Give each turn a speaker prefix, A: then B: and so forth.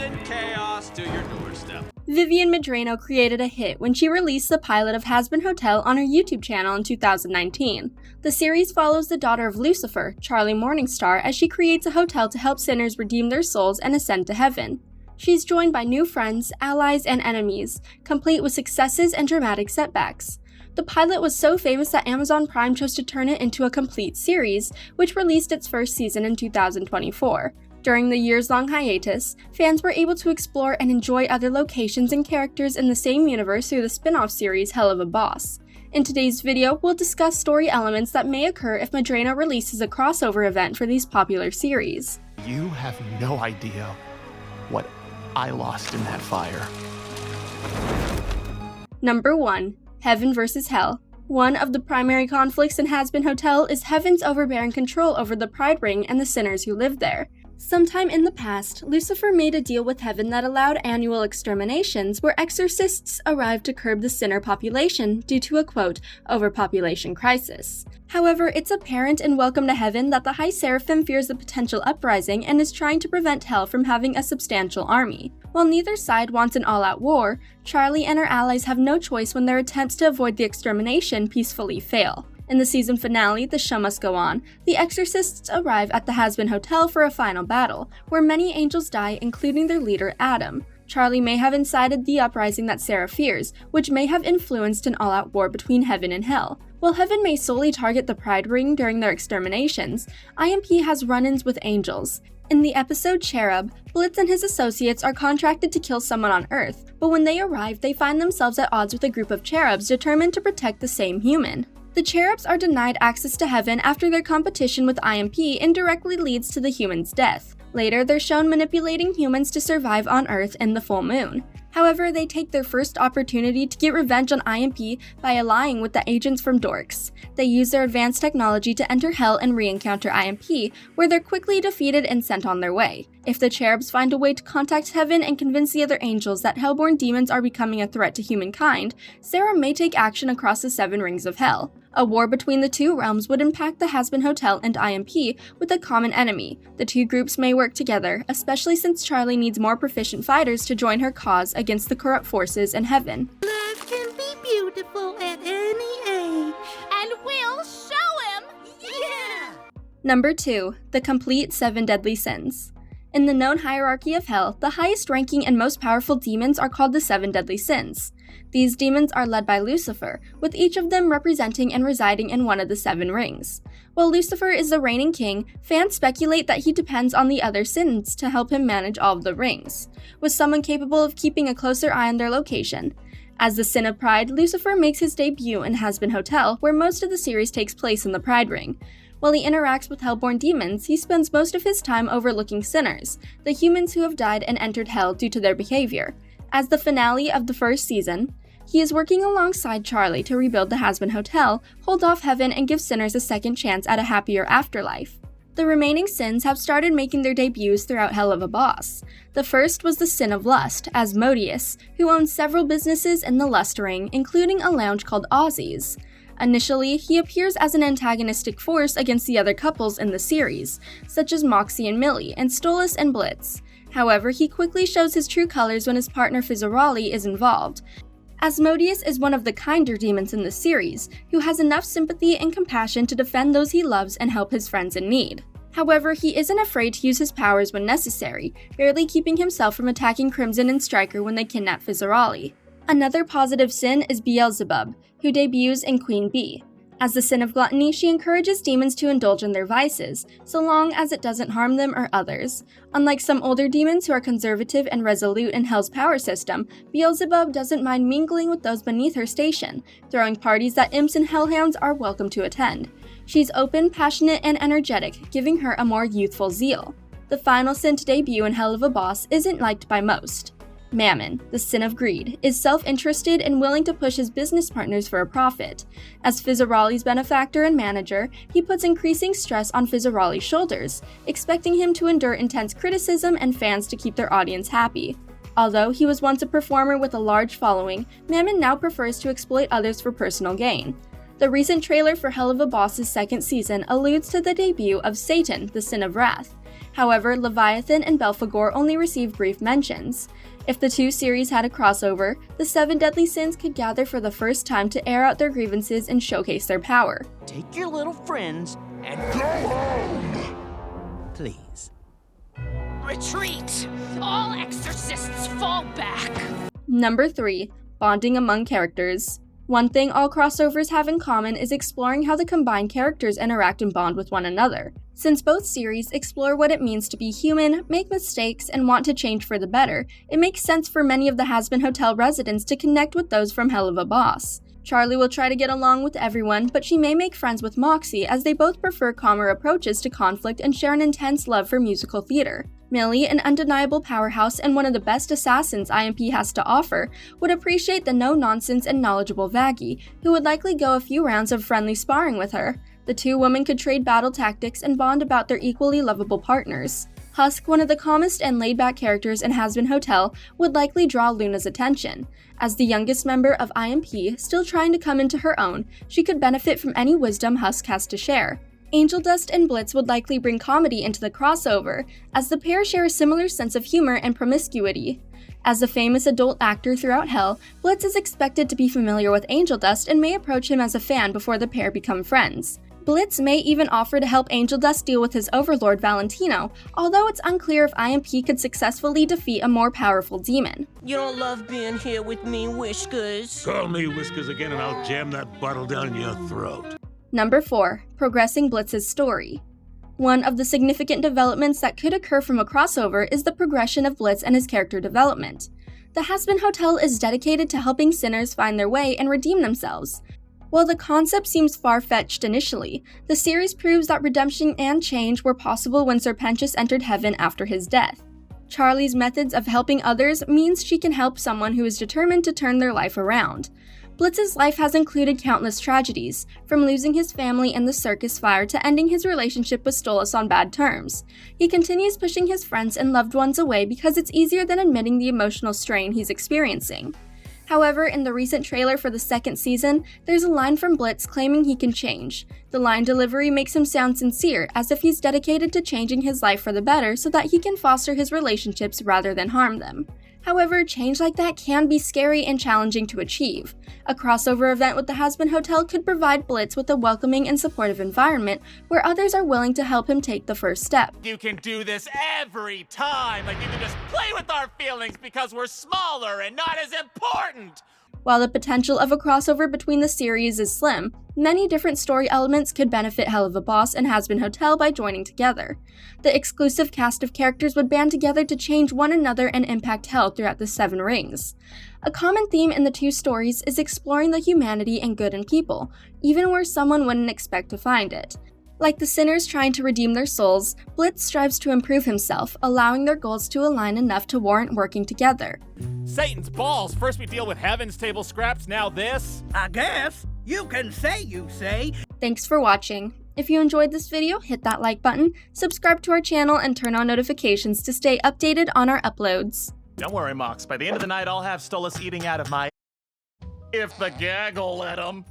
A: and chaos to your doorstep.
B: Vivian Medrano created a hit when she released the pilot of Hazbin Hotel on her YouTube channel in 2019. The series follows the daughter of Lucifer, Charlie Morningstar, as she creates a hotel to help sinners redeem their souls and ascend to heaven. She's joined by new friends, allies, and enemies, complete with successes and dramatic setbacks. The pilot was so famous that Amazon Prime chose to turn it into a complete series, which released its first season in 2024. During the years-long hiatus, fans were able to explore and enjoy other locations and characters in the same universe through the spin-off series Helluva Boss. In today's video, we'll discuss story elements that may occur if Medrano releases a crossover event for these popular series.
C: You have no idea what I lost in that fire.
B: Number 1. Heaven vs. Hell. One of the primary conflicts in Hazbin Hotel is Heaven's overbearing control over the Pride Ring and the sinners who live there. Sometime in the past, Lucifer made a deal with Heaven that allowed annual exterminations where exorcists arrived to curb the sinner population due to a, quote, overpopulation crisis. However, it's apparent in Welcome to Heaven that the High Seraphim fears the potential uprising and is trying to prevent Hell from having a substantial army. While neither side wants an all-out war, Charlie and her allies have no choice when their attempts to avoid the extermination peacefully fail. In the season finale, The Show Must Go On, the exorcists arrive at the Hazbin Hotel for a final battle, where many angels die, including their leader, Adam. Charlie may have incited the uprising that Sarah fears, which may have influenced an all-out war between Heaven and Hell. While Heaven may solely target the Pride Ring during their exterminations, IMP has run-ins with angels. In the episode Cherub, Blitz and his associates are contracted to kill someone on Earth, but when they arrive, they find themselves at odds with a group of cherubs determined to protect the same human. The cherubs are denied access to Heaven after their competition with IMP indirectly leads to the human's death. Later, they're shown manipulating humans to survive on Earth in the full moon. However, they take their first opportunity to get revenge on IMP by allying with the agents from Dorks. They use their advanced technology to enter Hell and re-encounter IMP, where they're quickly defeated and sent on their way. If the cherubs find a way to contact Heaven and convince the other angels that hellborn demons are becoming a threat to humankind, Sarah may take action across the 7 rings of Hell. A war between the two realms would impact the Hazbin Hotel and IMP with a common enemy. The two groups may work together, especially since Charlie needs more proficient fighters to join her cause against the corrupt forces in Heaven.
D: Love can be beautiful at any age.
E: And we'll show him!
D: Yeah!
B: Number 2. The complete 7 deadly sins. In the known hierarchy of Hell, the highest ranking and most powerful demons are called the 7 deadly sins. These demons are led by Lucifer, with each of them representing and residing in one of the 7 rings. While Lucifer is the reigning king, fans speculate that he depends on the other sins to help him manage all of the rings, with someone capable of keeping a closer eye on their location. As the Sin of Pride, Lucifer makes his debut in Hazbin Hotel, where most of the series takes place in the Pride Ring. While he interacts with hellborn demons, he spends most of his time overlooking sinners, the humans who have died and entered Hell due to their behavior. As the finale of the first season, he is working alongside Charlie to rebuild the Hazbin Hotel, hold off Heaven, and give sinners a second chance at a happier afterlife. The remaining sins have started making their debuts throughout Helluva Boss. The first was the Sin of Lust, Asmodeus, who owns several businesses in the Lust Ring, including a lounge called Ozzy's. Initially, he appears as an antagonistic force against the other couples in the series, such as Moxie and Millie, and Stolas and Blitz. However, he quickly shows his true colors when his partner Fizzaroli is involved. Asmodeus is one of the kinder demons in the series, who has enough sympathy and compassion to defend those he loves and help his friends in need. However, he isn't afraid to use his powers when necessary, barely keeping himself from attacking Crimson and Stryker when they kidnap Fizzaroli. Another positive sin is Beelzebub, who debuts in Queen Bee. As the Sin of Gluttony, she encourages demons to indulge in their vices, so long as it doesn't harm them or others. Unlike some older demons who are conservative and resolute in Hell's power system, Beelzebub doesn't mind mingling with those beneath her station, throwing parties that imps and hellhounds are welcome to attend. She's open, passionate, and energetic, giving her a more youthful zeal. The final sin to debut in Helluva Boss isn't liked by most. Mammon, the sin of greed, is self-interested and willing to push his business partners for a profit. As Fizzaroli's benefactor and manager, he puts increasing stress on Fizzaroli's shoulders, expecting him to endure intense criticism and fans to keep their audience happy. Although he was once a performer with a large following, Mammon now prefers to exploit others for personal gain. The recent trailer for Helluva Boss's second season alludes to the debut of Satan, the Sin of Wrath. However, Leviathan and Belphegor only received brief mentions. If the two series had a crossover, the 7 deadly sins could gather for the first time to air out their grievances and showcase their power.
F: Take your little friends and go home! Please.
E: Retreat! All exorcists fall back!
B: Number 3. Bonding among characters. One thing all crossovers have in common is exploring how the combined characters interact and bond with one another. Since both series explore what it means to be human, make mistakes, and want to change for the better, it makes sense for many of the Hazbin Hotel residents to connect with those from Helluva Boss. Charlie will try to get along with everyone, but she may make friends with Moxie as they both prefer calmer approaches to conflict and share an intense love for musical theater. Millie, an undeniable powerhouse and one of the best assassins IMP has to offer, would appreciate the no-nonsense and knowledgeable Vaggie, who would likely go a few rounds of friendly sparring with her. The two women could trade battle tactics and bond about their equally lovable partners. Husk, one of the calmest and laid-back characters in Hazbin Hotel, would likely draw Luna's attention. As the youngest member of IMP, still trying to come into her own, she could benefit from any wisdom Husk has to share. Angel Dust and Blitz would likely bring comedy into the crossover, as the pair share a similar sense of humor and promiscuity. As a famous adult actor throughout Hell, Blitz is expected to be familiar with Angel Dust and may approach him as a fan before the pair become friends. Blitz may even offer to help Angel Dust deal with his overlord Valentino, although it's unclear if IMP could successfully defeat a more powerful demon.
F: You don't love being here with me, Whiskers?
G: Call me Whiskers again and I'll jam that bottle down your throat.
B: Number 4. Progressing Blitz's story. One of the significant developments that could occur from a crossover is the progression of Blitz and his character development. The Hazbin Hotel is dedicated to helping sinners find their way and redeem themselves. While the concept seems far-fetched initially, the series proves that redemption and change were possible when Serpentius entered heaven after his death. Charlie's methods of helping others means she can help someone who is determined to turn their life around. Blitz's life has included countless tragedies, from losing his family in the circus fire to ending his relationship with Stolas on bad terms. He continues pushing his friends and loved ones away because it's easier than admitting the emotional strain he's experiencing. However, in the recent trailer for the second season, there's a line from Blitz claiming he can change. The line delivery makes him sound sincere, as if he's dedicated to changing his life for the better so that he can foster his relationships rather than harm them. However, change like that can be scary and challenging to achieve. A crossover event with the Hazbin Hotel could provide Blitz with a welcoming and supportive environment where others are willing to help him take the first step.
A: You can do this every time. Like, you can just play with our feelings because we're smaller and not as important.
B: While the potential of a crossover between the series is slim, many different story elements could benefit Helluva Boss and Hazbin Hotel by joining together. The exclusive cast of characters would band together to change one another and impact Hell throughout the 7 rings. A common theme in the two stories is exploring the humanity and good in people, even where someone wouldn't expect to find it. Like the sinners trying to redeem their souls, Blitz strives to improve himself, allowing their goals to align enough to warrant working together.
A: Satan's balls. First we deal with heaven's table scraps, now this.
F: I guess. You can say you say.
B: Thanks for watching. If you enjoyed this video, hit that like button, subscribe to our channel, and turn on notifications to stay updated on our uploads.
C: Don't worry, Mox. By the end of the night, I'll have Stolas eating out of my...
A: If the gag will let him.